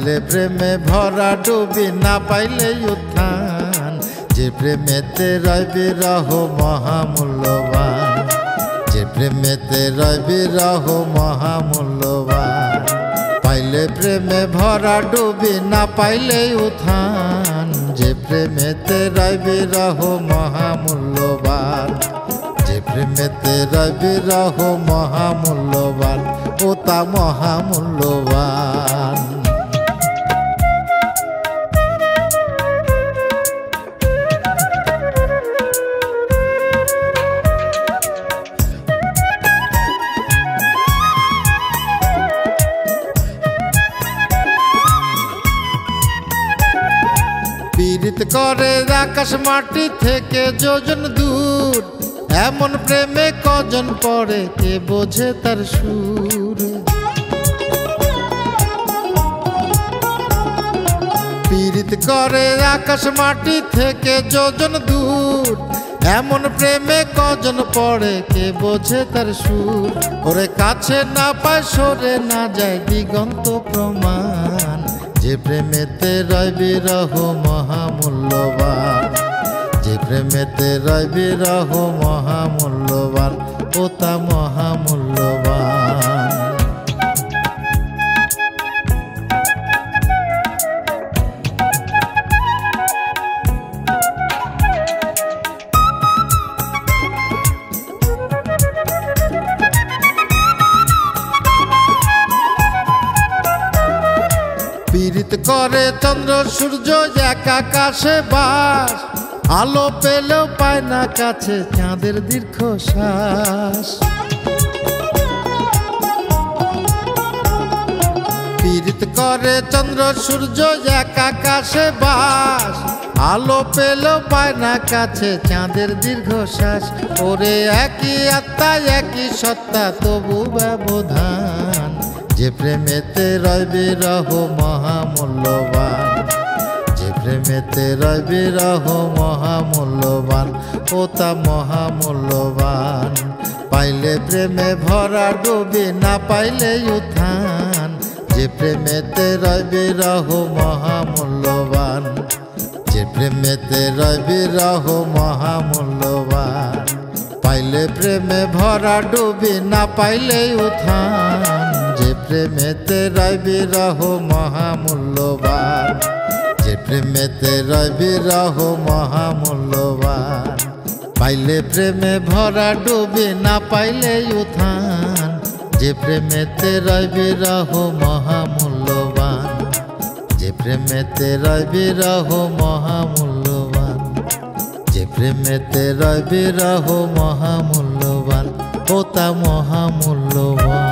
পাইলে প্রেমে ভরা ডুবি না পাইলে উত্থান যে প্রেমেতে রয় বিরহ মহামূল্যবান যে প্রেমেতে রয় বিরহ মহামূল্যবান পাইলে প্রেমে ভরা ডুবি না পাইলে উত্থান যে প্রেমেতে রয় বিরহ মহামূল্যবান যে প্রেমেতে রয় বিরহ মহামূল্যবান ও তা মহামূল্যবান পীড়িত করে আকাশ মাটি থেকে যোজন দূর এমন প্রেমে কজন পড়ে কে বোঝে তার সুর পীড়িত করে আকাশ মাটি থেকে যোজন দূর এমন প্রেমে কজন পড়ে কে বোঝে তার সুর ওরে কাছে না পায় সরে না যায় দিগন্ত প্রমাণ যে প্রেমেতে রয় বিরহ মহামূল্যবান যে প্রেমেতে রয় বিরহ মহামূল্যবান ও তা মহামূল্যবান পীড়িত করে চন্দ্র সূর্য এক আকাশে বাস আলো পেলেও পায় না কাছে চাঁদের দীর্ঘশ্বাস পীড়িত করে চন্দ্র সূর্য এক আকাশে বাস আলো পেলেও পায় না কাছে চাঁদের দীর্ঘশ্বাস ওরে একই আত্মা একই সত্তা তবু ব্যবধান যে প্রেমেতে রয় বিরহ মহামূল্যবান যে প্রেমেতে রয় বিরহ মহামূল্যবান ও তা মহামূল্যবান পাইলে প্রেমে ভরা ডুবি না পাইলে উত্থান যে প্রেমেতে রয় বিরহ মহামূল্যবান যে প্রেমেতে রয় বিরহ মহামূল্যবান পাইলে প্রেমে ভরা ডুবি না পাইলে উত্থান যে প্রেমেতে রয় বিরহ মহামূল্যবান যে প্রেমেতে রয় বিরহ মহামূল্যবান পাইলে প্রেমে ভরা ডুবি না পাইলে উত্থান যে প্রেমেতে রয় বিরহ মহামূল্যবান যে প্রেমেতে রয় বিরহ মহামূল্যবান যে প্রেমেতে রয় বিরহ মহামূল্যবান ও তা মহামূল্যবান।